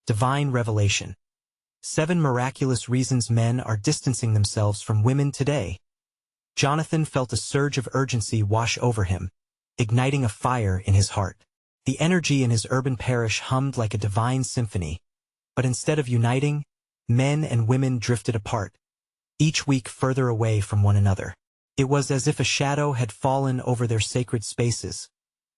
Divine Revelation. 7 Miraculous Reasons Men Are Distancing Themselves from Women Today. Jonathan felt a surge of urgency wash over him, igniting a fire in his heart. The energy in his urban parish hummed like a divine symphony, but instead of uniting, men and women drifted apart, each week further away from one another. It was as if a shadow had fallen over their sacred spaces,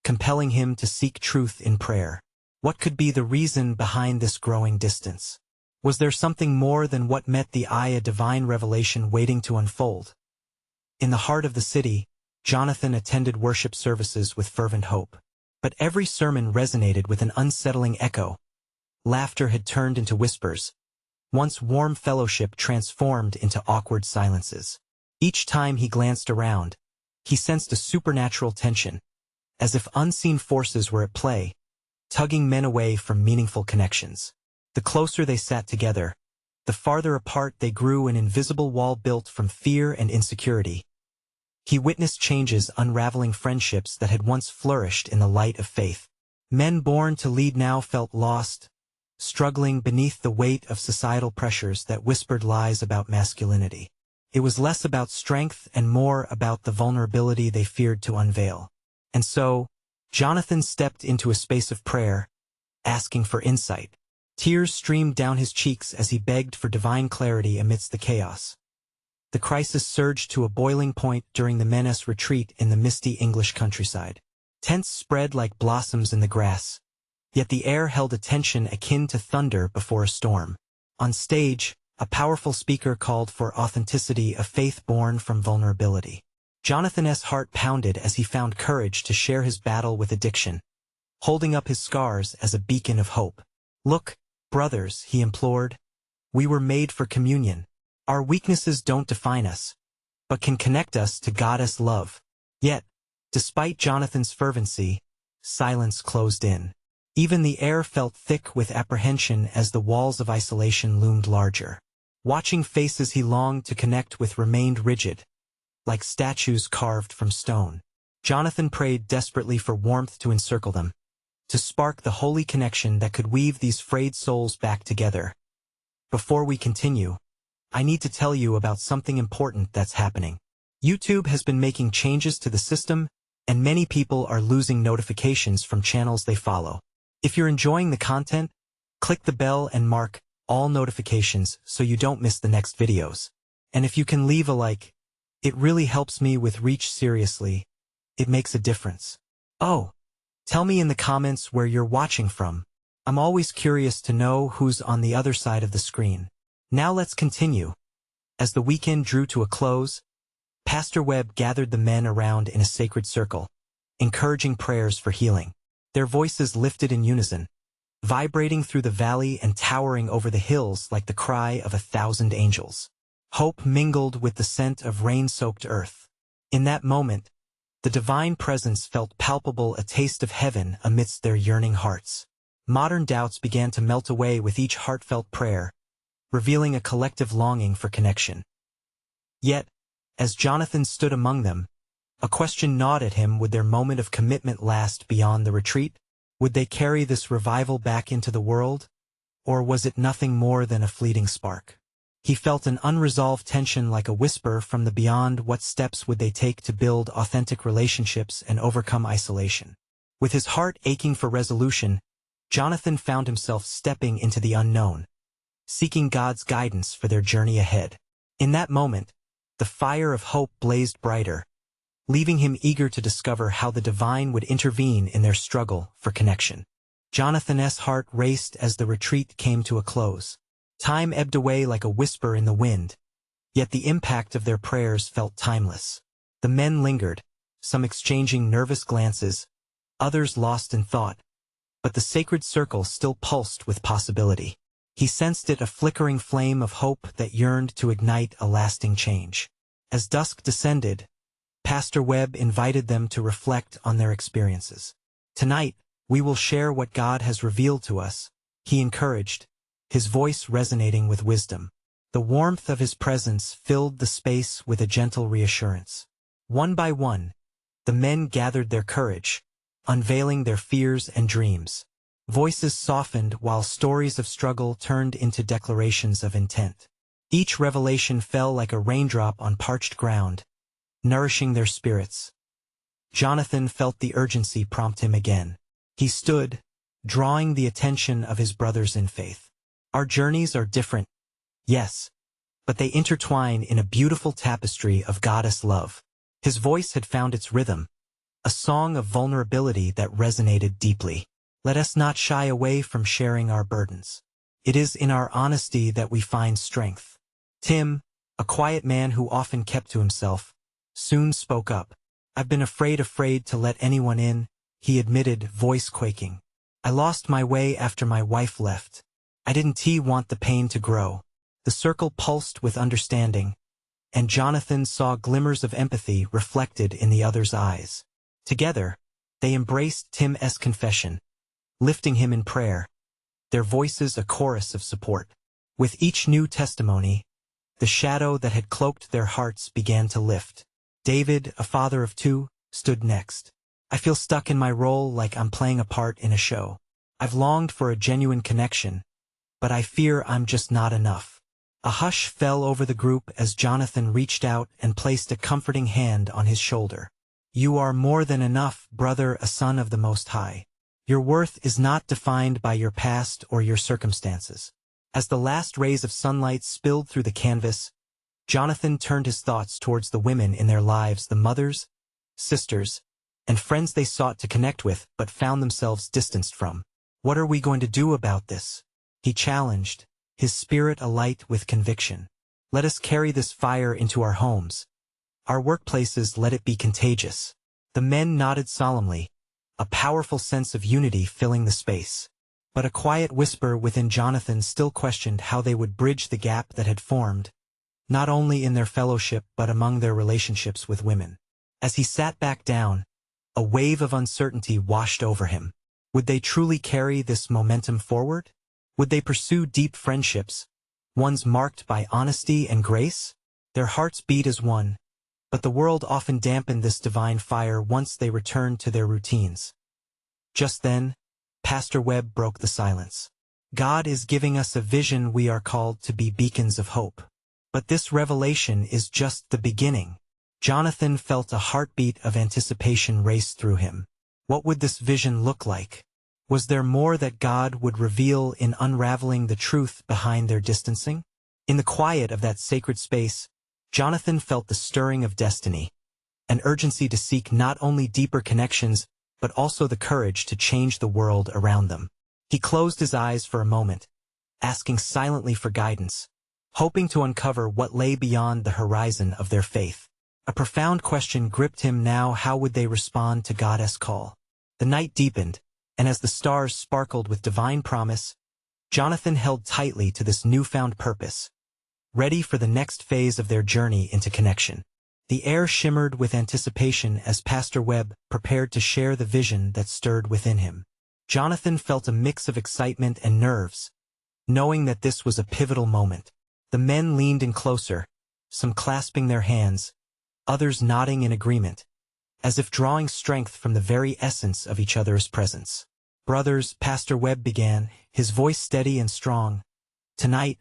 compelling him to seek truth in prayer. What could be the reason behind this growing distance? Was there something more than what met the eye, a divine revelation waiting to unfold? In the heart of the city, Jonathan attended worship services with fervent hope. But every sermon resonated with an unsettling echo. Laughter had turned into whispers. Once warm fellowship transformed into awkward silences. Each time he glanced around, he sensed a supernatural tension, as if unseen forces were at play, tugging men away from meaningful connections. The closer they sat together, the farther apart they grew, an invisible wall built from fear and insecurity. He witnessed changes unraveling friendships that had once flourished in the light of faith. Men born to lead now felt lost, struggling beneath the weight of societal pressures that whispered lies about masculinity. It was less about strength and more about the vulnerability they feared to unveil. And so, Jonathan stepped into a space of prayer, asking for insight. Tears streamed down his cheeks as he begged for divine clarity amidst the chaos. The crisis surged to a boiling point during the men's retreat in the misty English countryside. Tents spread like blossoms in the grass, yet the air held a tension akin to thunder before a storm. On stage, a powerful speaker called for authenticity, a faith born from vulnerability. Jonathan's heart pounded as he found courage to share his battle with addiction, holding up his scars as a beacon of hope. "Look, brothers," he implored, "we were made for communion. Our weaknesses don't define us, but can connect us to Goddess love." Yet, despite Jonathan's fervency, silence closed in. Even the air felt thick with apprehension as the walls of isolation loomed larger. Watching faces he longed to connect with remained rigid, like statues carved from stone. Jonathan prayed desperately for warmth to encircle them, to spark the holy connection that could weave these frayed souls back together. Before we continue, I need to tell you about something important that's happening. YouTube has been making changes to the system, and many people are losing notifications from channels they follow. If you're enjoying the content, click the bell and mark all notifications so you don't miss the next videos. And if you can leave a like, it really helps me with reach. Seriously, it makes a difference. Oh, tell me in the comments where you're watching from. I'm always curious to know who's on the other side of the screen. Now let's continue. As the weekend drew to a close, Pastor Webb gathered the men around in a sacred circle, encouraging prayers for healing. Their voices lifted in unison, vibrating through the valley and towering over the hills like the cry of 1,000 angels. Hope mingled with the scent of rain-soaked earth. In that moment, the divine presence felt palpable, a taste of heaven amidst their yearning hearts. Modern doubts began to melt away with each heartfelt prayer, revealing a collective longing for connection. Yet, as Jonathan stood among them, a question gnawed at him: would their moment of commitment last beyond the retreat? Would they carry this revival back into the world? Or was it nothing more than a fleeting spark? He felt an unresolved tension like a whisper from the beyond. What steps would they take to build authentic relationships and overcome isolation? With his heart aching for resolution, Jonathan found himself stepping into the unknown, seeking God's guidance for their journey ahead. In that moment, the fire of hope blazed brighter, leaving him eager to discover how the divine would intervene in their struggle for connection. Jonathan's heart raced as the retreat came to a close. Time ebbed away like a whisper in the wind, yet the impact of their prayers felt timeless. The men lingered, some exchanging nervous glances, others lost in thought, but the sacred circle still pulsed with possibility. He sensed it, a flickering flame of hope that yearned to ignite a lasting change. As dusk descended, Pastor Webb invited them to reflect on their experiences. "Tonight, we will share what God has revealed to us," he encouraged, his voice resonating with wisdom. The warmth of his presence filled the space with a gentle reassurance. One by one, the men gathered their courage, unveiling their fears and dreams. Voices softened while stories of struggle turned into declarations of intent. Each revelation fell like a raindrop on parched ground, nourishing their spirits. Jonathan felt the urgency prompt him again. He stood, drawing the attention of his brothers in faith. Our journeys are different, yes, but they intertwine in a beautiful tapestry of goddess love. His voice had found its rhythm, a song of vulnerability that resonated deeply. Let us not shy away from sharing our burdens. It is in our honesty that we find strength. Tim, a quiet man who often kept to himself, soon spoke up. I've been afraid to let anyone in, he admitted, voice quaking. I lost my way after my wife left. I didn't want the pain to grow. The circle pulsed with understanding, and Jonathan saw glimmers of empathy reflected in the other's eyes. Together, they embraced Tim's confession, lifting him in prayer, their voices a chorus of support. With each new testimony, the shadow that had cloaked their hearts began to lift. David, a father of two, stood next. I feel stuck in my role like I'm playing a part in a show. I've longed for a genuine connection, but I fear I'm just not enough. A hush fell over the group as Jonathan reached out and placed a comforting hand on his shoulder. You are more than enough, brother, a son of the Most High. Your worth is not defined by your past or your circumstances. As the last rays of sunlight spilled through the canvas, Jonathan turned his thoughts towards the women in their lives, the mothers, sisters, and friends they sought to connect with but found themselves distanced from. What are we going to do about this? He challenged, his spirit alight with conviction. Let us carry this fire into our homes. Our workplaces, let it be contagious. The men nodded solemnly, a powerful sense of unity filling the space. But a quiet whisper within Jonathan still questioned how they would bridge the gap that had formed, not only in their fellowship but among their relationships with women. As he sat back down, a wave of uncertainty washed over him. Would they truly carry this momentum forward? Would they pursue deep friendships, ones marked by honesty and grace? Their hearts beat as one, but the world often dampened this divine fire once they returned to their routines. Just then, Pastor Webb broke the silence. God is giving us a vision. We are called to be beacons of hope. But this revelation is just the beginning. Jonathan felt a heartbeat of anticipation race through him. What would this vision look like? Was there more that God would reveal in unraveling the truth behind their distancing? In the quiet of that sacred space, Jonathan felt the stirring of destiny, an urgency to seek not only deeper connections, but also the courage to change the world around them. He closed his eyes for a moment, asking silently for guidance, hoping to uncover what lay beyond the horizon of their faith. A profound question gripped him now: how would they respond to God's call? The night deepened, and as the stars sparkled with divine promise, Jonathan held tightly to this newfound purpose, ready for the next phase of their journey into connection. The air shimmered with anticipation as Pastor Webb prepared to share the vision that stirred within him. Jonathan felt a mix of excitement and nerves, knowing that this was a pivotal moment. The men leaned in closer, some clasping their hands, others nodding in agreement, as if drawing strength from the very essence of each other's presence. Brothers, Pastor Webb began, his voice steady and strong. Tonight,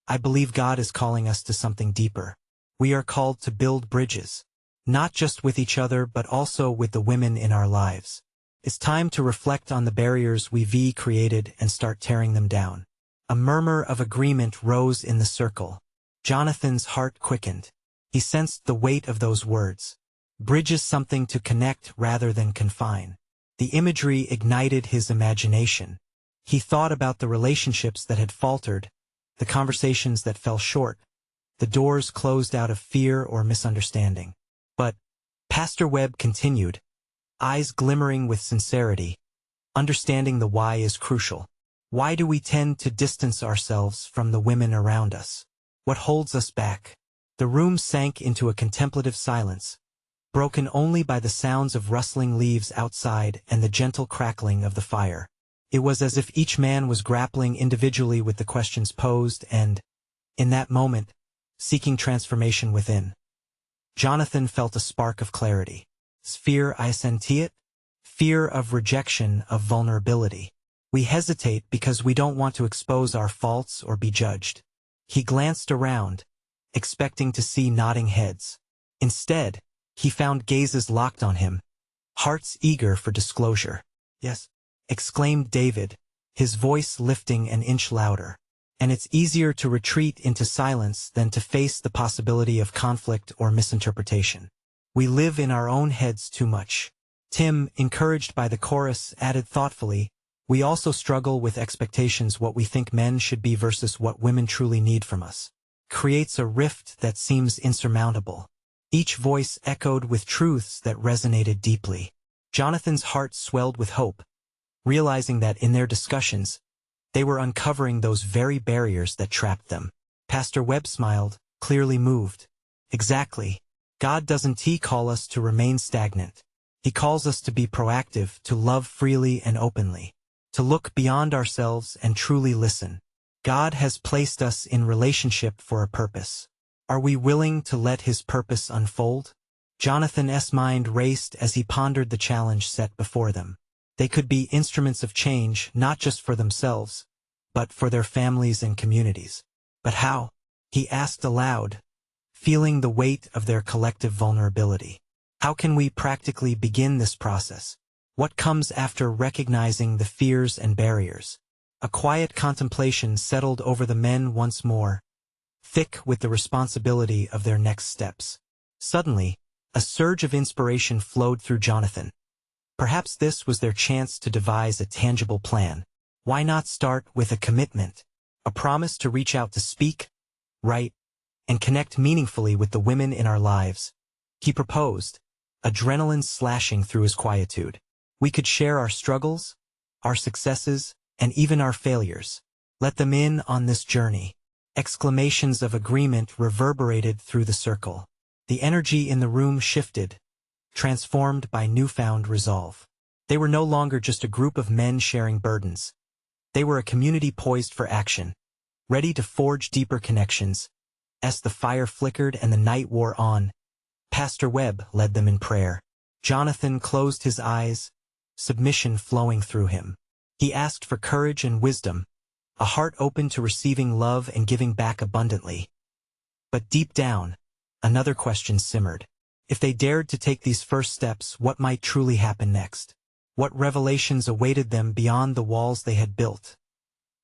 I believe God is calling us to something deeper. We are called to build bridges, not just with each other but also with the women in our lives. It's time to reflect on the barriers we've created and start tearing them down. A murmur of agreement rose in the circle. Jonathan's heart quickened. He sensed the weight of those words. Bridge is something to connect rather than confine. The imagery ignited his imagination. He thought about the relationships that had faltered, the conversations that fell short, the doors closed out of fear or misunderstanding. But Pastor Webb continued, eyes glimmering with sincerity. Understanding the why is crucial. Why do we tend to distance ourselves from the women around us? What holds us back? The room sank into a contemplative silence, broken only by the sounds of rustling leaves outside and the gentle crackling of the fire. It was as if each man was grappling individually with the questions posed and, in that moment, seeking transformation within. Jonathan felt a spark of clarity. Fear, I senti it? Fear of rejection, of vulnerability. We hesitate because we don't want to expose our faults or be judged. He glanced around, expecting to see nodding heads. Instead, he found gazes locked on him, hearts eager for disclosure. "Yes," exclaimed David, his voice lifting an inch louder. And it's easier to retreat into silence than to face the possibility of conflict or misinterpretation. We live in our own heads too much. Tim, encouraged by the chorus, added thoughtfully, "We also struggle with expectations, what we think men should be versus what women truly need from us. Creates a rift that seems insurmountable." Each voice echoed with truths that resonated deeply. Jonathan's heart swelled with hope, realizing that in their discussions, they were uncovering those very barriers that trapped them. Pastor Webb smiled, clearly moved. "Exactly. God doesn't call us to remain stagnant. He calls us to be proactive, to love freely and openly, to look beyond ourselves and truly listen. God has placed us in relationship for a purpose. Are we willing to let His purpose unfold?" Jonathan's mind raced as he pondered the challenge set before them. They could be instruments of change, not just for themselves, but for their families and communities. But how? He asked aloud, feeling the weight of their collective vulnerability. How can we practically begin this process? What comes after recognizing the fears and barriers? A quiet contemplation settled over the men once more, thick with the responsibility of their next steps. Suddenly, a surge of inspiration flowed through Jonathan. Perhaps this was their chance to devise a tangible plan. Why not start with a commitment, a promise to reach out, to speak, write, and connect meaningfully with the women in our lives? He proposed, adrenaline slashing through his quietude. "We could share our struggles, our successes, and even our failures. Let them in on this journey." Exclamations of agreement reverberated through the circle. The energy in the room shifted, transformed by newfound resolve. They were no longer just a group of men sharing burdens. They were a community poised for action, ready to forge deeper connections. As the fire flickered and the night wore on, Pastor Webb led them in prayer. Jonathan closed his eyes, submission flowing through him. He asked for courage and wisdom, a heart open to receiving love and giving back abundantly. But deep down, another question simmered. If they dared to take these first steps, what might truly happen next? What revelations awaited them beyond the walls they had built?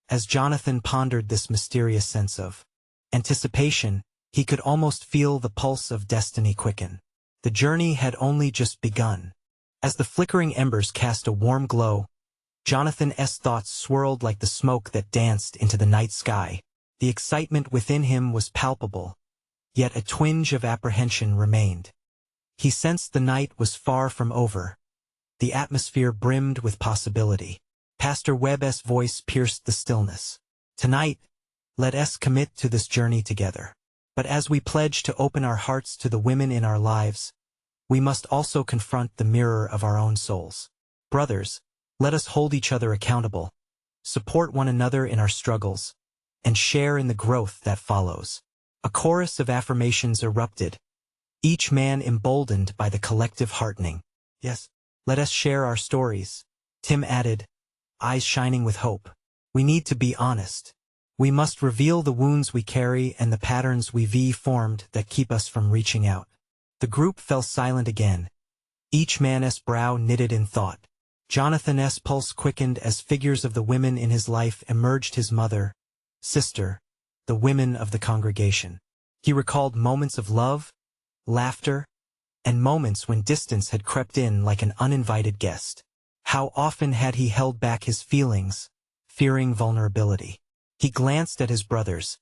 As Jonathan pondered this mysterious sense of anticipation, he could almost feel the pulse of destiny quicken. The journey had only just begun. As the flickering embers cast a warm glow, Jonathan's thoughts swirled like the smoke that danced into the night sky. The excitement within him was palpable, yet a twinge of apprehension remained. He sensed the night was far from over. The atmosphere brimmed with possibility. Pastor Webb's voice pierced the stillness. "Tonight, let us commit to this journey together. But as we pledge to open our hearts to the women in our lives, we must also confront the mirror of our own souls. Brothers, let us hold each other accountable, support one another in our struggles, and share in the growth that follows." A chorus of affirmations erupted, each man emboldened by the collective heartening. "Yes, let us share our stories," Tim added, eyes shining with hope. "We need to be honest. We must reveal the wounds we carry and the patterns we've formed that keep us from reaching out." The group fell silent again, each man's brow knitted in thought. Jonathan's pulse quickened as figures of the women in his life emerged: his mother, sister, the women of the congregation. He recalled moments of love, laughter, and moments when distance had crept in like an uninvited guest. How often had he held back his feelings, fearing vulnerability? He glanced at his brothers,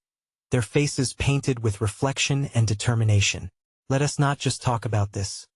their faces painted with reflection and determination. "Let us not just talk about this.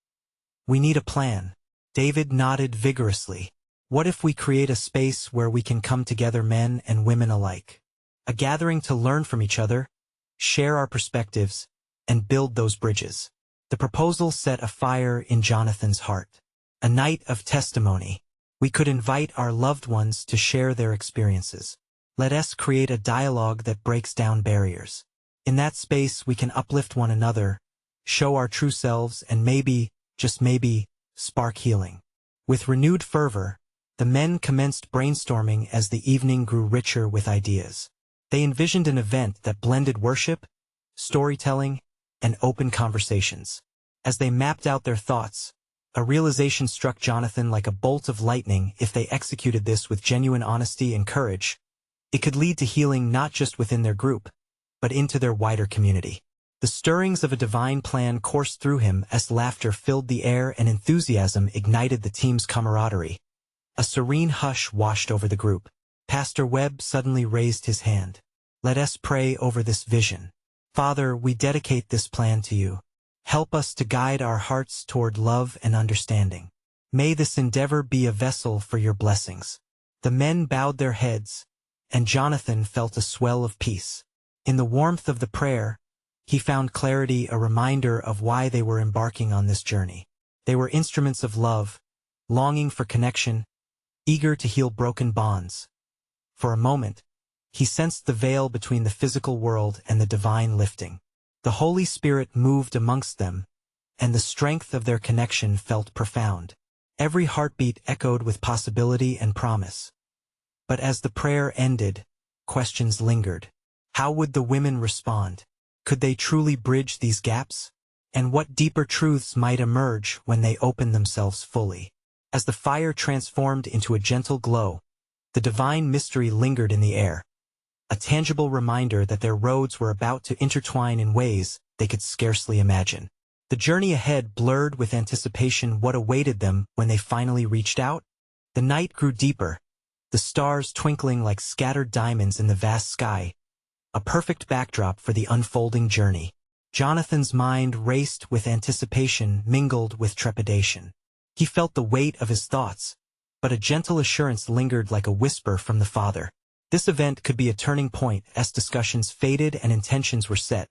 We need a plan." David nodded vigorously. "What if we create a space where we can come together, men and women alike? A gathering to learn from each other, share our perspectives, and build those bridges." The proposal set a fire in Jonathan's heart. A night of testimony. We could invite our loved ones to share their experiences. Let us create a dialogue that breaks down barriers. In that space we can uplift one another, show our true selves, and maybe, just maybe, spark healing. With renewed fervor, The men commenced brainstorming as the evening grew richer with ideas. They envisioned an event that blended worship, storytelling, and open conversations. As they mapped out their thoughts, a realization struck Jonathan like a bolt of lightning. If they executed this with genuine honesty and courage, it could lead to healing not just within their group, but into their wider community. The stirrings of a divine plan coursed through him as laughter filled the air and enthusiasm ignited the team's camaraderie. A serene hush washed over the group. Pastor Webb suddenly raised his hand. "Let us pray over this vision. Father, we dedicate this plan to you. Help us to guide our hearts toward love and understanding. May this endeavor be a vessel for your blessings." The men bowed their heads, and Jonathan felt a swell of peace. In the warmth of the prayer, he found clarity, a reminder of why they were embarking on this journey. They were instruments of love, longing for connection, eager to heal broken bonds. For a moment, he sensed the veil between the physical world and the divine lifting. The Holy Spirit moved amongst them, and the strength of their connection felt profound. Every heartbeat echoed with possibility and promise. But as the prayer ended, questions lingered. How would the women respond? Could they truly bridge these gaps? And what deeper truths might emerge when they opened themselves fully? As the fire transformed into a gentle glow, the divine mystery lingered in the air, a tangible reminder that their roads were about to intertwine in ways they could scarcely imagine. The journey ahead blurred with anticipation. What awaited them when they finally reached out? The night grew deeper, the stars twinkling like scattered diamonds in the vast sky, a perfect backdrop for the unfolding journey. Jonathan's mind raced with anticipation mingled with trepidation. He felt the weight of his thoughts, but a gentle assurance lingered like a whisper from the Father. This event could be a turning point as discussions faded and intentions were set.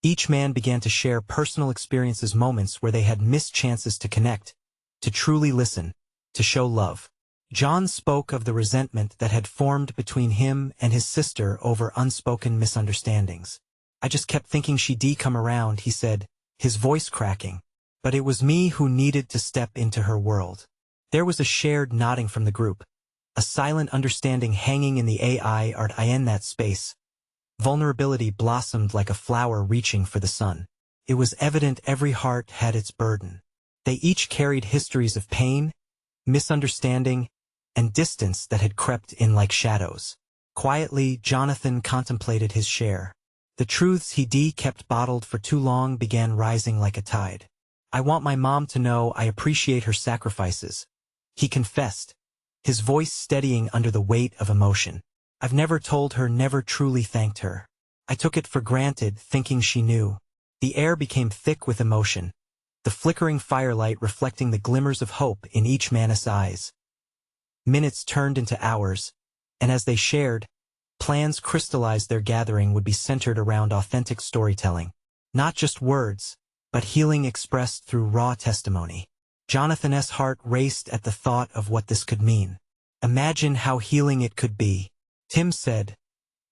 Each man began to share personal experiences, moments where they had missed chances to connect, to truly listen, to show love. John spoke of the resentment that had formed between him and his sister over unspoken misunderstandings. "I just kept thinking she'd come around," he said, his voice cracking. "But it was me who needed to step into her world." There was a shared nodding from the group, a silent understanding hanging in the air. In that space, vulnerability blossomed like a flower reaching for the sun. It was evident every heart had its burden. They each carried histories of pain, misunderstanding, and distance that had crept in like shadows. Quietly, Jonathan contemplated his share. The truths he'd kept bottled for too long began rising like a tide. "I want my mom to know I appreciate her sacrifices," he confessed, his voice steadying under the weight of emotion. "I've never told her, never truly thanked her. I took it for granted, thinking she knew." The air became thick with emotion, the flickering firelight reflecting the glimmers of hope in each man's eyes. Minutes turned into hours, and as they shared, plans crystallized. Their gathering would be centered around authentic storytelling. Not just words, but healing expressed through raw testimony. Jonathan's heart raced at the thought of what this could mean. Imagine how healing it could be. Tim said,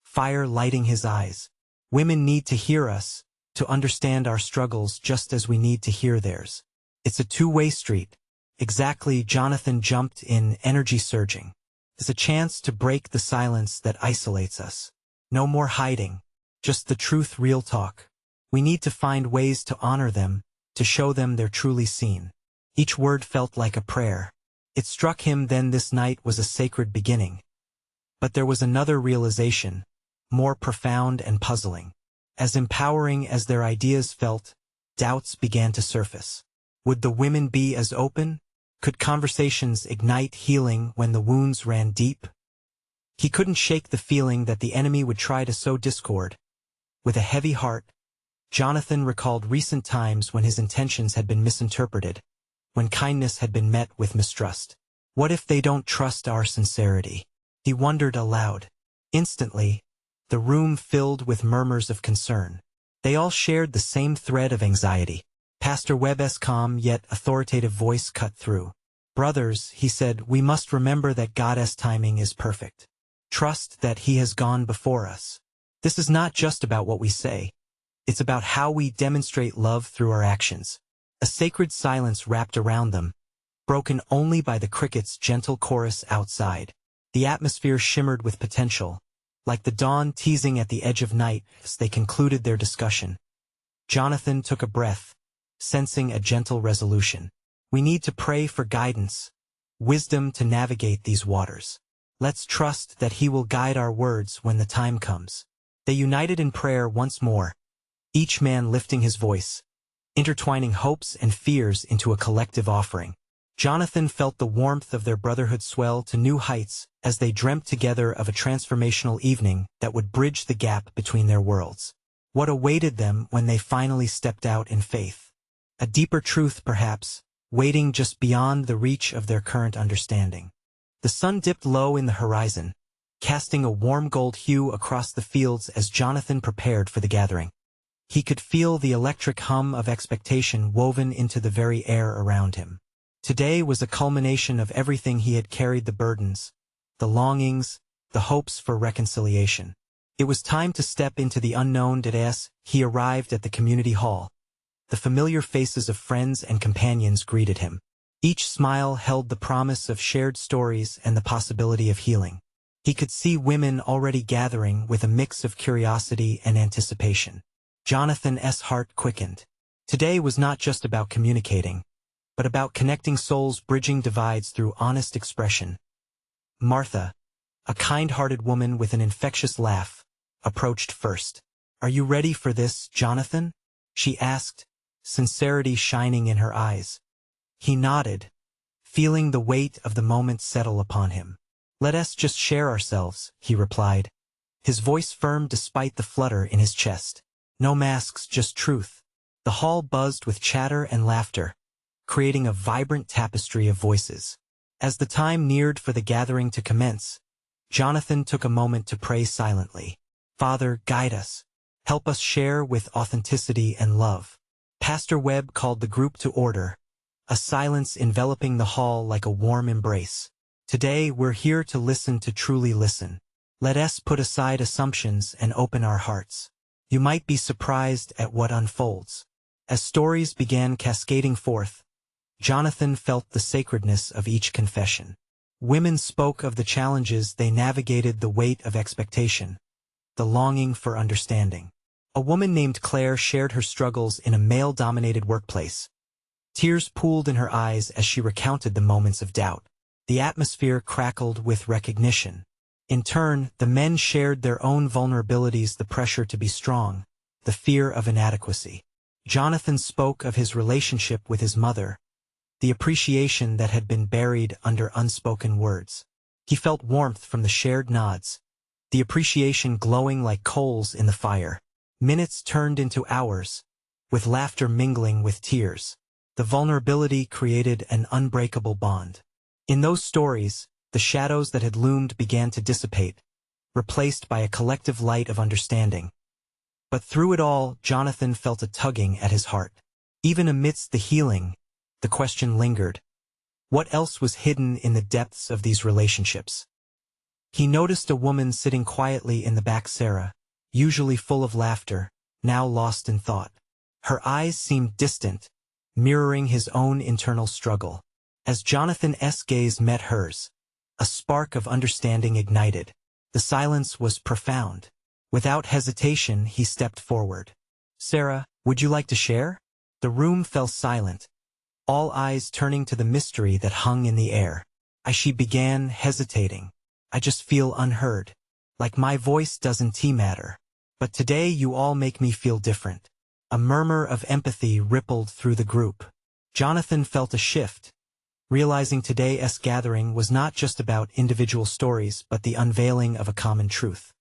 fire lighting his eyes. "Women need to hear us, to understand our struggles just as we need to hear theirs. It's a two-way street." "Exactly," Jonathan jumped in, energy surging. "It's a chance to break the silence that isolates us. No more hiding, just the truth, real talk. We need to find ways to honor them, to show them they're truly seen." Each word felt like a prayer. It struck him then this night was a sacred beginning. But there was another realization, more profound and puzzling. As empowering as their ideas felt, doubts began to surface. Would the women be as open? Could conversations ignite healing when the wounds ran deep? He couldn't shake the feeling that the enemy would try to sow discord. With a heavy heart, Jonathan recalled recent times when his intentions had been misinterpreted, when kindness had been met with mistrust. What if they don't trust our sincerity? He wondered aloud. Instantly, the room filled with murmurs of concern. They all shared the same thread of anxiety. Pastor Webb's calm yet authoritative voice cut through. "Brothers," he said, "we must remember that God's timing is perfect. Trust that He has gone before us. This is not just about what we say. It's about how we demonstrate love through our actions." A sacred silence wrapped around them, broken only by the crickets' gentle chorus outside. The atmosphere shimmered with potential, like the dawn teasing at the edge of night as they concluded their discussion. Jonathan took a breath, sensing a gentle resolution. We need to pray for guidance, wisdom to navigate these waters. Let's trust that he will guide our words when the time comes. They united in prayer once more, each man lifting his voice, intertwining hopes and fears into a collective offering. Jonathan felt the warmth of their brotherhood swell to new heights as they dreamt together of a transformational evening that would bridge the gap between their worlds. What awaited them when they finally stepped out in faith? A deeper truth, perhaps, waiting just beyond the reach of their current understanding. The sun dipped low in the horizon, casting a warm gold hue across the fields as Jonathan prepared for the gathering. He could feel the electric hum of expectation woven into the very air around him. Today was a culmination of everything he had carried, the burdens, the longings, the hopes for reconciliation. It was time to step into the unknown. As he arrived at the community hall, the familiar faces of friends and companions greeted him. Each smile held the promise of shared stories and the possibility of healing. He could see women already gathering with a mix of curiosity and anticipation. Jonathan's heart quickened. Today was not just about communicating, but about connecting souls, bridging divides through honest expression. Martha, a kind-hearted woman with an infectious laugh, approached first. "Are you ready for this, Jonathan?" she asked, sincerity shining in her eyes. He nodded, feeling the weight of the moment settle upon him. "Let us just share ourselves," he replied, his voice firm despite the flutter in his chest. "No masks, just truth." The hall buzzed with chatter and laughter, creating a vibrant tapestry of voices. As the time neared for the gathering to commence, Jonathan took a moment to pray silently. "Father, guide us. Help us share with authenticity and love." Pastor Webb called the group to order, a silence enveloping the hall like a warm embrace. "Today we're here to listen, to truly listen. Let us put aside assumptions and open our hearts. You might be surprised at what unfolds." As stories began cascading forth, Jonathan felt the sacredness of each confession. Women spoke of the challenges they navigated, the weight of expectation, the longing for understanding. A woman named Claire shared her struggles in a male-dominated workplace. Tears pooled in her eyes as she recounted the moments of doubt. The atmosphere crackled with recognition. In turn, the men shared their own vulnerabilities, the pressure to be strong, the fear of inadequacy. Jonathan spoke of his relationship with his mother, the appreciation that had been buried under unspoken words. He felt warmth from the shared nods, the appreciation glowing like coals in the fire. Minutes turned into hours, with laughter mingling with tears. The vulnerability created an unbreakable bond. In those stories, the shadows that had loomed began to dissipate, replaced by a collective light of understanding. But through it all, Jonathan felt a tugging at his heart. Even amidst the healing, the question lingered. What else was hidden in the depths of these relationships? He noticed a woman sitting quietly in the back, Sarah, usually full of laughter, now lost in thought. Her eyes seemed distant, mirroring his own internal struggle. As Jonathan's gaze met hers, a spark of understanding ignited. The silence was profound. Without hesitation, he stepped forward. "Sarah, would you like to share?" The room fell silent, all eyes turning to the mystery that hung in the air. She began, hesitating. "I just feel unheard. Like my voice doesn't matter. But today you all make me feel different." A murmur of empathy rippled through the group. Jonathan felt a shift, realizing today's gathering was not just about individual stories but the unveiling of a common truth.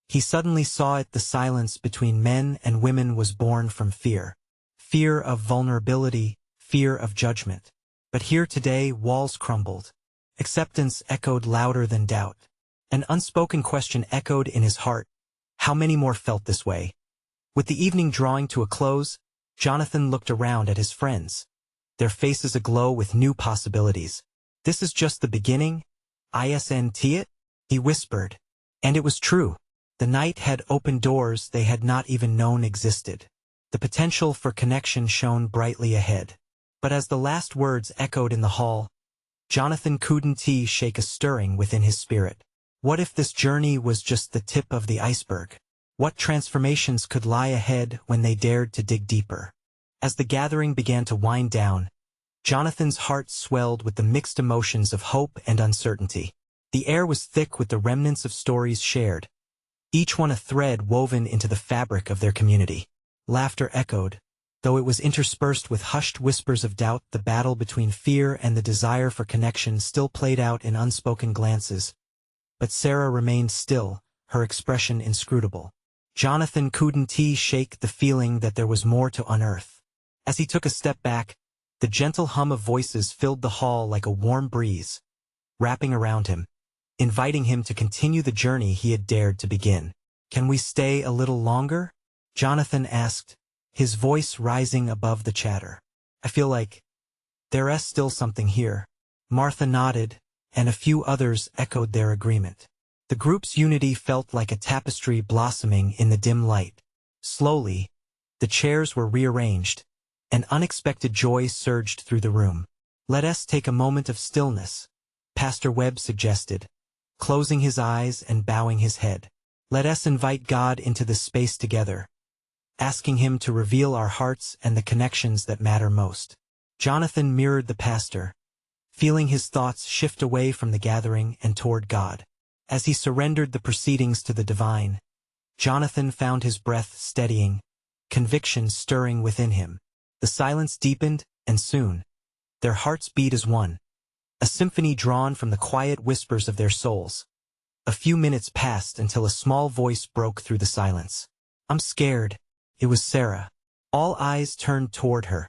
He suddenly saw it: the silence between men and women was born from fear. Fear of vulnerability, fear of judgment. But here today, walls crumbled. Acceptance echoed louder than doubt. An unspoken question echoed in his heart. How many more felt this way? With the evening drawing to a close, Jonathan looked around at his friends, their faces aglow with new possibilities. "This is just the beginning, isn't it?" he whispered. And it was true. The night had opened doors they had not even known existed. The potential for connection shone brightly ahead. But as the last words echoed in the hall, Jonathan couldn't shake a stirring within his spirit. What if this journey was just the tip of the iceberg? What transformations could lie ahead when they dared to dig deeper? As the gathering began to wind down, Jonathan's heart swelled with the mixed emotions of hope and uncertainty. The air was thick with the remnants of stories shared, each one a thread woven into the fabric of their community. Laughter echoed, though it was interspersed with hushed whispers of doubt. The battle between fear and the desire for connection still played out in unspoken glances. But Sarah remained still, her expression inscrutable. Jonathan couldn't shake the feeling that there was more to unearth. As he took a step back, the gentle hum of voices filled the hall like a warm breeze, wrapping around him, inviting him to continue the journey he had dared to begin. "Can we stay a little longer?" Jonathan asked, his voice rising above the chatter. "I feel like there's still something here." Martha nodded, and a few others echoed their agreement. The group's unity felt like a tapestry blossoming in the dim light. Slowly, the chairs were rearranged, and unexpected joy surged through the room. "Let us take a moment of stillness," Pastor Webb suggested, closing his eyes and bowing his head. "Let us invite God into this space together, asking Him to reveal our hearts and the connections that matter most." Jonathan mirrored the pastor, feeling his thoughts shift away from the gathering and toward God. As he surrendered the proceedings to the divine, Jonathan found his breath steadying, conviction stirring within him. The silence deepened, and soon, their hearts beat as one, a symphony drawn from the quiet whispers of their souls. A few minutes passed until a small voice broke through the silence. "I'm scared." It was Sarah. All eyes turned toward her,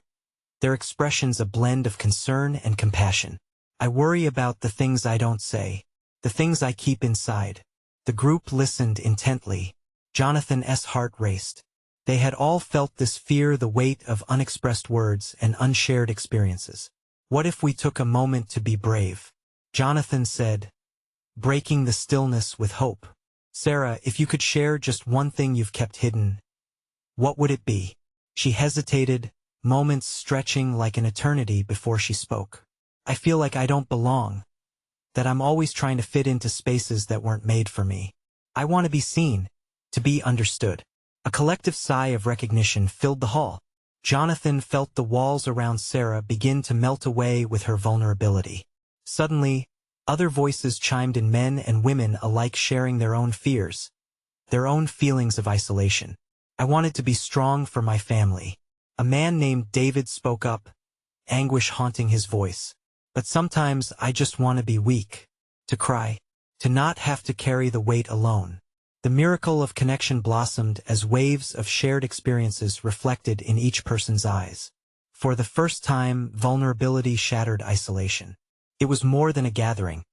their expressions a blend of concern and compassion. "I worry about the things I don't say, the things I keep inside." The group listened intently. Jonathan's heart raced. They had all felt this fear, the weight of unexpressed words and unshared experiences. "What if we took a moment to be brave?" Jonathan said, breaking the stillness with hope. "Sarah, if you could share just one thing you've kept hidden, what would it be?" She hesitated, moments stretching like an eternity before she spoke. "I feel like I don't belong, that I'm always trying to fit into spaces that weren't made for me. I want to be seen, to be understood." A collective sigh of recognition filled the hall. Jonathan felt the walls around Sarah begin to melt away with her vulnerability. Suddenly, other voices chimed in, men and women alike sharing their own fears, their own feelings of isolation. "I wanted to be strong for my family." A man named David spoke up, anguish haunting his voice. "But sometimes I just want to be weak, to cry, to not have to carry the weight alone." The miracle of connection blossomed as waves of shared experiences reflected in each person's eyes. For the first time, vulnerability shattered isolation. It was more than a gathering.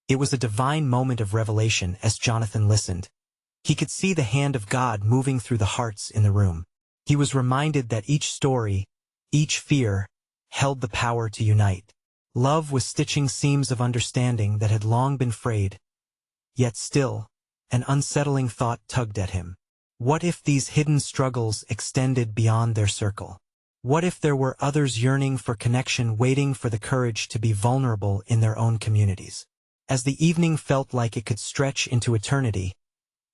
It was a divine moment of revelation. As Jonathan listened, he could see the hand of God moving through the hearts in the room. He was reminded that each story, each fear, held the power to unite. Love was stitching seams of understanding that had long been frayed. Yet still, an unsettling thought tugged at him. What if these hidden struggles extended beyond their circle? What if there were others yearning for connection, waiting for the courage to be vulnerable in their own communities? As the evening felt like it could stretch into eternity,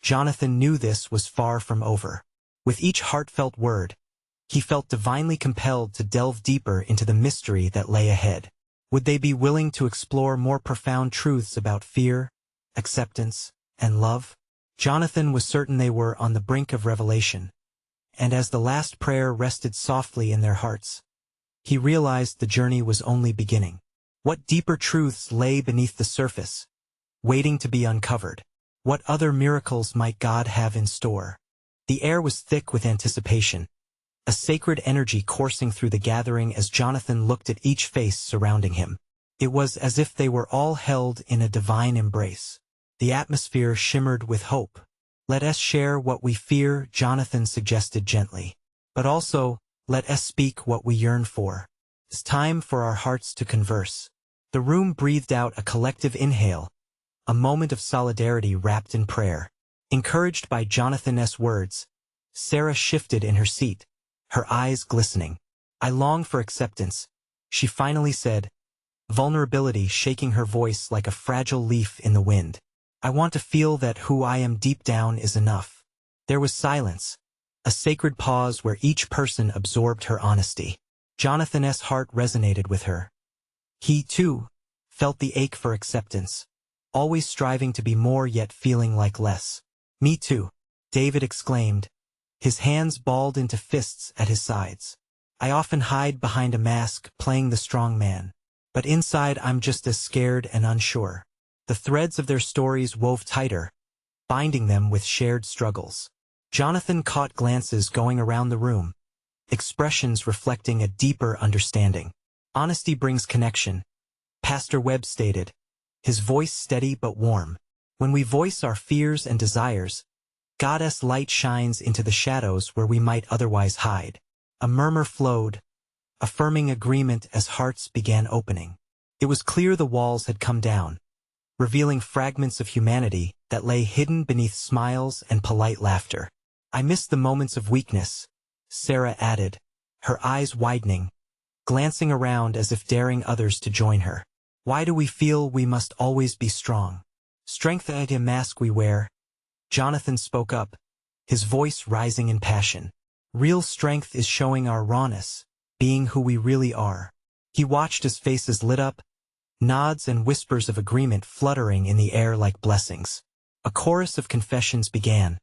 Jonathan knew this was far from over. With each heartfelt word, he felt divinely compelled to delve deeper into the mystery that lay ahead. Would they be willing to explore more profound truths about fear, acceptance, and love? Jonathan was certain they were on the brink of revelation, and as the last prayer rested softly in their hearts, he realized the journey was only beginning. What deeper truths lay beneath the surface, waiting to be uncovered? What other miracles might God have in store? The air was thick with anticipation, a sacred energy coursing through the gathering as Jonathan looked at each face surrounding him. It was as if they were all held in a divine embrace. The atmosphere shimmered with hope. "Let us share what we fear," Jonathan suggested gently. "But also, let us speak what we yearn for. It's time for our hearts to converse." The room breathed out a collective inhale, a moment of solidarity wrapped in prayer. Encouraged by Jonathan's words, Sarah shifted in her seat, her eyes glistening. "I long for acceptance," she finally said, vulnerability shaking her voice like a fragile leaf in the wind. I want to feel that who I am deep down is enough. There was silence, a sacred pause where each person absorbed her honesty. Jonathan's heart resonated with her. He, too, felt the ache for acceptance, always striving to be more yet feeling like less. Me too, David exclaimed, his hands balled into fists at his sides. I often hide behind a mask, playing the strong man. But inside I'm just as scared and unsure. The threads of their stories wove tighter, binding them with shared struggles. Jonathan caught glances going around the room, expressions reflecting a deeper understanding. Honesty brings connection, Pastor Webb stated, his voice steady but warm. When we voice our fears and desires, God's light shines into the shadows where we might otherwise hide. A murmur flowed, affirming agreement as hearts began opening. It was clear the walls had come down, revealing fragments of humanity that lay hidden beneath smiles and polite laughter. I missed the moments of weakness, Sarah added, her eyes widening, glancing around as if daring others to join her. Why do we feel we must always be strong? Strength ain't a mask we wear, Jonathan spoke up, his voice rising in passion. Real strength is showing our rawness, being who we really are. He watched as faces lit up, nods and whispers of agreement fluttering in the air like blessings. A chorus of confessions began,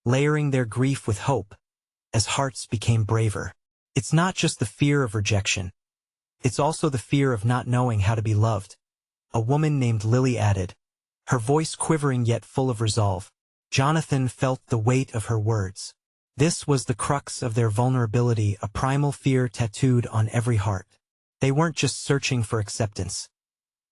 layering their grief with hope, as hearts became braver. It's not just the fear of rejection. It's also the fear of not knowing how to be loved, a woman named Lily added, her voice quivering yet full of resolve. Jonathan felt the weight of her words. This was the crux of their vulnerability, a primal fear tattooed on every heart. They weren't just searching for acceptance.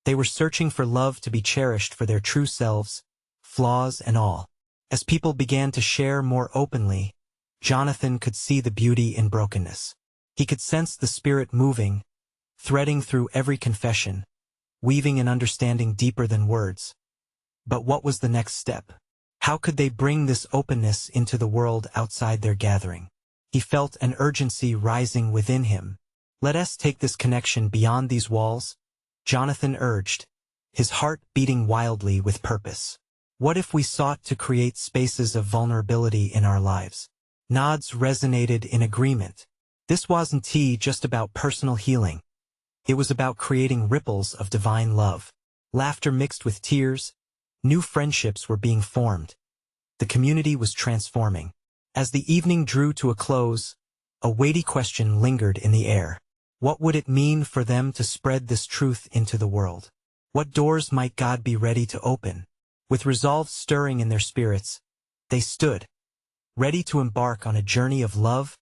They were searching for love to be cherished for their true selves, flaws and all. As people began to share more openly, Jonathan could see the beauty in brokenness. He could sense the spirit moving, threading through every confession, weaving an understanding deeper than words. But what was the next step? How could they bring this openness into the world outside their gathering? He felt an urgency rising within him. Let us take this connection beyond these walls, Jonathan urged, his heart beating wildly with purpose. What if we sought to create spaces of vulnerability in our lives? Nods resonated in agreement. This wasn't just about personal healing. It was about creating ripples of divine love. Laughter mixed with tears, new friendships were being formed. The community was transforming. As the evening drew to a close, a weighty question lingered in the air. What would it mean for them to spread this truth into the world? What doors might God be ready to open? With resolve stirring in their spirits, they stood, ready to embark on a journey of love,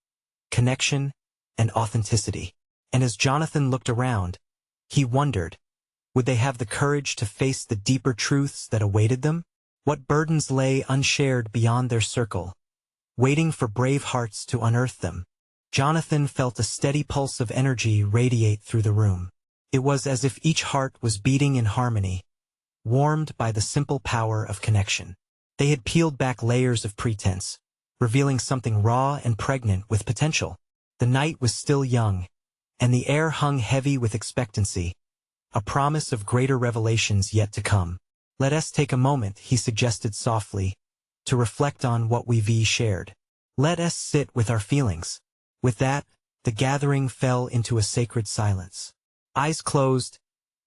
connection, and authenticity. And as Jonathan looked around, he wondered, would they have the courage to face the deeper truths that awaited them? What burdens lay unshared beyond their circle, waiting for brave hearts to unearth them? Jonathan felt a steady pulse of energy radiate through the room. It was as if each heart was beating in harmony, warmed by the simple power of connection. They had peeled back layers of pretense, revealing something raw and pregnant with potential. The night was still young, and the air hung heavy with expectancy, a promise of greater revelations yet to come. Let us take a moment, he suggested softly, to reflect on what we've shared. Let us sit with our feelings. With that, the gathering fell into a sacred silence. Eyes closed,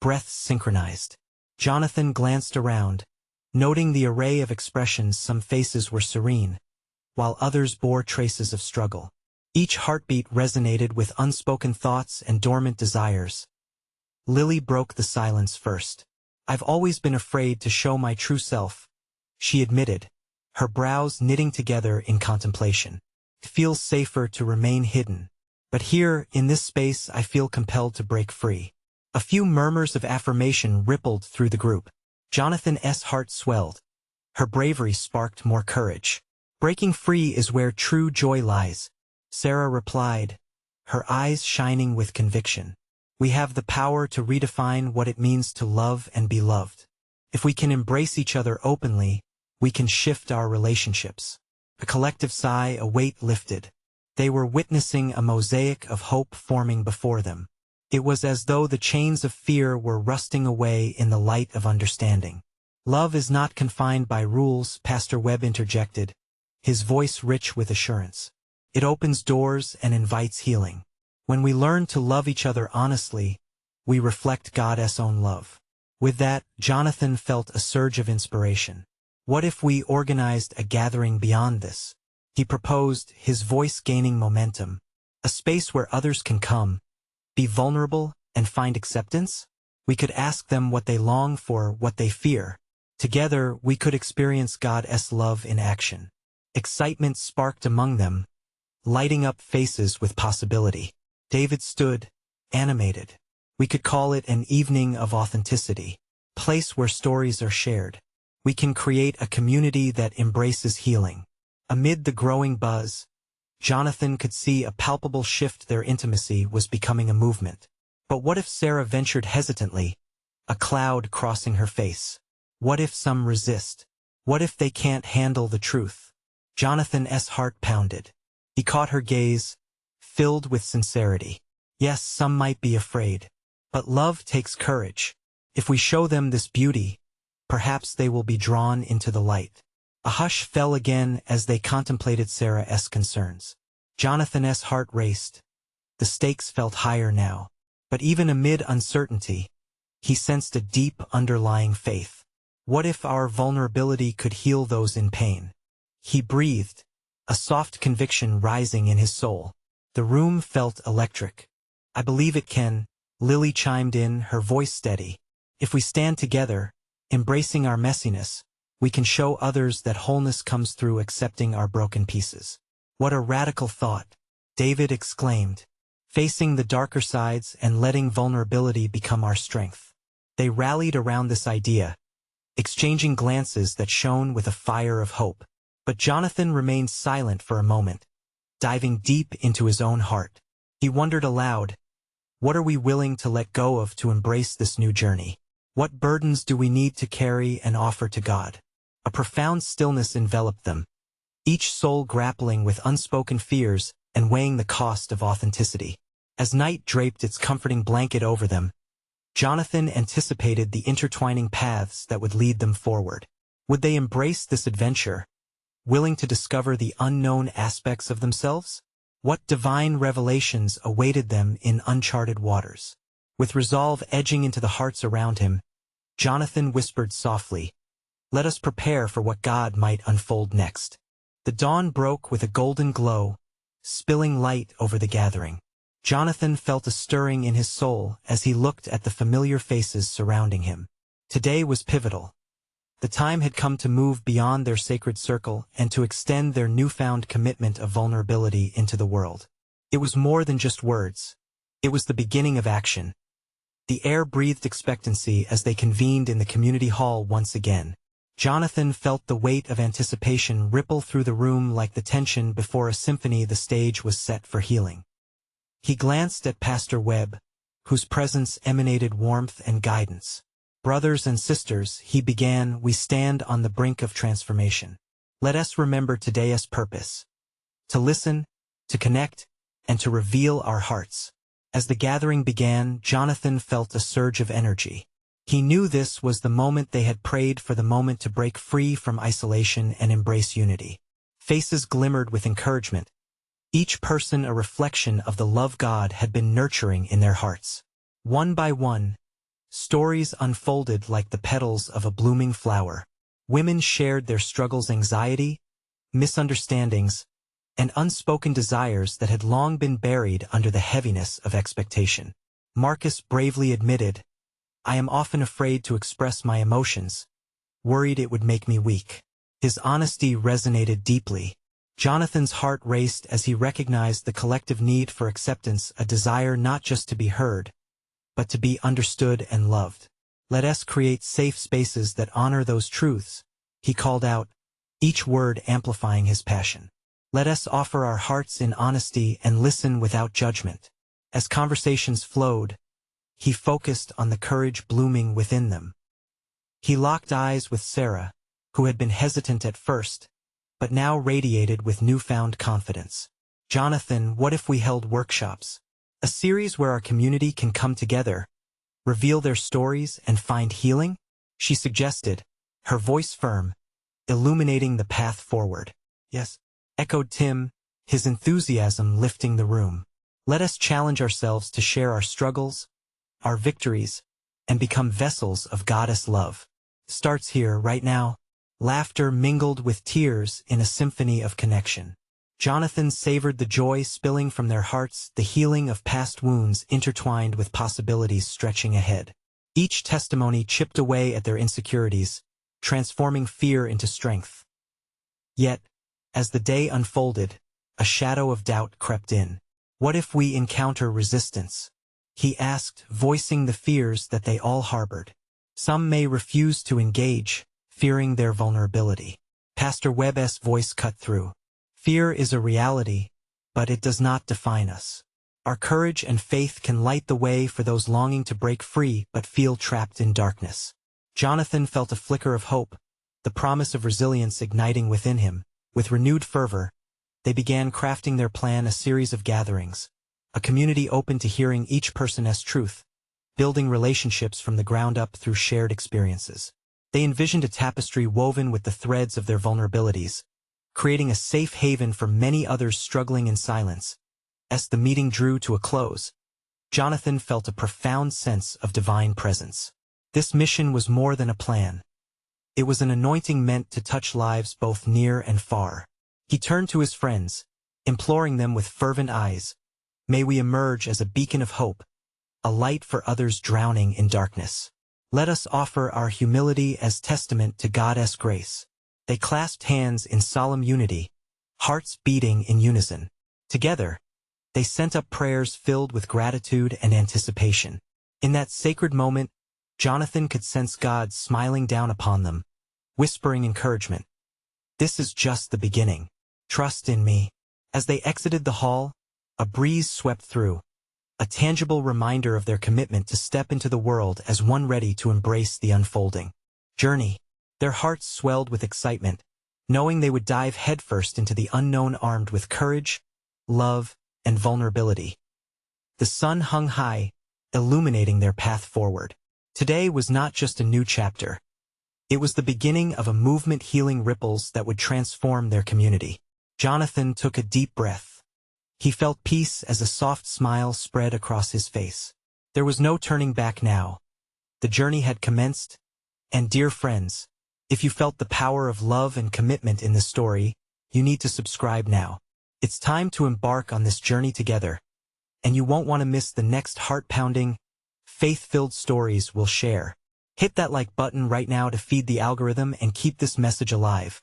breaths synchronized. Jonathan glanced around, noting the array of expressions. Some faces were serene, while others bore traces of struggle. Each heartbeat resonated with unspoken thoughts and dormant desires. Lily broke the silence first. I've always been afraid to show my true self, she admitted, her brows knitting together in contemplation. It feels safer to remain hidden. But here, in this space, I feel compelled to break free. A few murmurs of affirmation rippled through the group. Jonathan's heart swelled. Her bravery sparked more courage. Breaking free is where true joy lies, Sarah replied, her eyes shining with conviction. We have the power to redefine what it means to love and be loved. If we can embrace each other openly, we can shift our relationships. A collective sigh, a weight lifted. They were witnessing a mosaic of hope forming before them. It was as though the chains of fear were rusting away in the light of understanding. Love is not confined by rules, Pastor Webb interjected, his voice rich with assurance. It opens doors and invites healing. When we learn to love each other honestly, we reflect God's own love. With that, Jonathan felt a surge of inspiration. What if we organized a gathering beyond this? He proposed, his voice gaining momentum. A space where others can come, be vulnerable, and find acceptance? We could ask them what they long for, what they fear. Together, we could experience God's love in action. Excitement sparked among them, lighting up faces with possibility. David stood, animated. We could call it an evening of authenticity, place where stories are shared. We can create a community that embraces healing. Amid the growing buzz, Jonathan could see a palpable shift. Their intimacy was becoming a movement. But what if Sarah ventured hesitantly, a cloud crossing her face? What if some resist? What if they can't handle the truth? Jonathan's heart pounded. He caught her gaze, filled with sincerity. Yes, some might be afraid. But love takes courage. If we show them this beauty, perhaps they will be drawn into the light. A hush fell again as they contemplated Sarah's concerns. Jonathan's heart raced. The stakes felt higher now. But even amid uncertainty, he sensed a deep underlying faith. What if our vulnerability could heal those in pain? He breathed, a soft conviction rising in his soul. The room felt electric. I believe it can, Lily chimed in, her voice steady. If we stand together, embracing our messiness, we can show others that wholeness comes through accepting our broken pieces. What a radical thought, David exclaimed, facing the darker sides and letting vulnerability become our strength. They rallied around this idea, exchanging glances that shone with a fire of hope. But Jonathan remained silent for a moment, diving deep into his own heart. He wondered aloud, what are we willing to let go of to embrace this new journey? What burdens do we need to carry and offer to God? A profound stillness enveloped them, each soul grappling with unspoken fears and weighing the cost of authenticity. As night draped its comforting blanket over them, Jonathan anticipated the intertwining paths that would lead them forward. Would they embrace this adventure, willing to discover the unknown aspects of themselves? What divine revelations awaited them in uncharted waters? With resolve edging into the hearts around him, Jonathan whispered softly, "Let us prepare for what God might unfold next." The dawn broke with a golden glow, spilling light over the gathering. Jonathan felt a stirring in his soul as he looked at the familiar faces surrounding him. Today was pivotal. The time had come to move beyond their sacred circle and to extend their newfound commitment of vulnerability into the world. It was more than just words. It was the beginning of action. The air breathed expectancy as they convened in the community hall once again. Jonathan felt the weight of anticipation ripple through the room like the tension before a symphony. The stage was set for healing. He glanced at Pastor Webb, whose presence emanated warmth and guidance. Brothers and sisters, he began, we stand on the brink of transformation. Let us remember today's purpose: to listen, to connect, and to reveal our hearts. As the gathering began, Jonathan felt a surge of energy. He knew this was the moment they had prayed for, the moment to break free from isolation and embrace unity. Faces glimmered with encouragement, each person a reflection of the love God had been nurturing in their hearts. One by one, stories unfolded like the petals of a blooming flower. Women shared their struggles, anxiety, misunderstandings, and unspoken desires that had long been buried under the heaviness of expectation. Marcus bravely admitted, "I am often afraid to express my emotions, worried it would make me weak." His honesty resonated deeply. Jonathan's heart raced as he recognized the collective need for acceptance, a desire not just to be heard, but to be understood and loved. Let us create safe spaces that honor those truths, he called out, each word amplifying his passion. Let us offer our hearts in honesty and listen without judgment. As conversations flowed, he focused on the courage blooming within them. He locked eyes with Sarah, who had been hesitant at first, but now radiated with newfound confidence. "Jonathan, what if we held workshops? A series where our community can come together, reveal their stories, and find healing? She suggested, her voice firm, illuminating the path forward. Yes, echoed Tim, his enthusiasm lifting the room. Let us challenge ourselves to share our struggles, our victories, and become vessels of goddess love. Starts here, right now. Laughter mingled with tears in a symphony of connection. Jonathan savored the joy spilling from their hearts, the healing of past wounds intertwined with possibilities stretching ahead. Each testimony chipped away at their insecurities, transforming fear into strength. Yet, as the day unfolded, a shadow of doubt crept in. What if we encounter resistance? He asked, voicing the fears that they all harbored. Some may refuse to engage, fearing their vulnerability. Pastor Webb's voice cut through. Fear is a reality, but it does not define us. Our courage and faith can light the way for those longing to break free but feel trapped in darkness. Jonathan felt a flicker of hope, the promise of resilience igniting within him. With renewed fervor, they began crafting their plan, a series of gatherings, a community open to hearing each person's truth, building relationships from the ground up through shared experiences. They envisioned a tapestry woven with the threads of their vulnerabilities, creating a safe haven for many others struggling in silence. As the meeting drew to a close, Jonathan felt a profound sense of divine presence. This mission was more than a plan. It was an anointing meant to touch lives both near and far. He turned to his friends, imploring them with fervent eyes, "May we emerge as a beacon of hope, a light for others drowning in darkness. Let us offer our humility as testament to God's grace." They clasped hands in solemn unity, hearts beating in unison. Together, they sent up prayers filled with gratitude and anticipation. In that sacred moment, Jonathan could sense God smiling down upon them, whispering encouragement. "This is just the beginning. Trust in me." As they exited the hall, a breeze swept through, a tangible reminder of their commitment to step into the world as one ready to embrace the unfolding journey. Their hearts swelled with excitement, knowing they would dive headfirst into the unknown armed with courage, love, and vulnerability. The sun hung high, illuminating their path forward. Today was not just a new chapter. It was the beginning of a movement healing ripples that would transform their community. Jonathan took a deep breath. He felt peace as a soft smile spread across his face. There was no turning back now. The journey had commenced, and dear friends, if you felt the power of love and commitment in this story, you need to subscribe now. It's time to embark on this journey together, and you won't want to miss the next heart-pounding, faith-filled stories we'll share. Hit that like button right now to feed the algorithm and keep this message alive.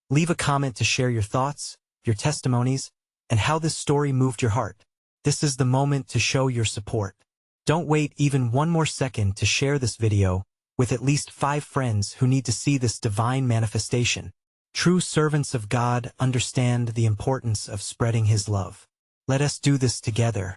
Leave a comment to share your thoughts, your testimonies, and how this story moved your heart. This is the moment to show your support. Don't wait even one more second to share this video with at least 5 friends who need to see this divine manifestation. True servants of God understand the importance of spreading His love. Let us do this together.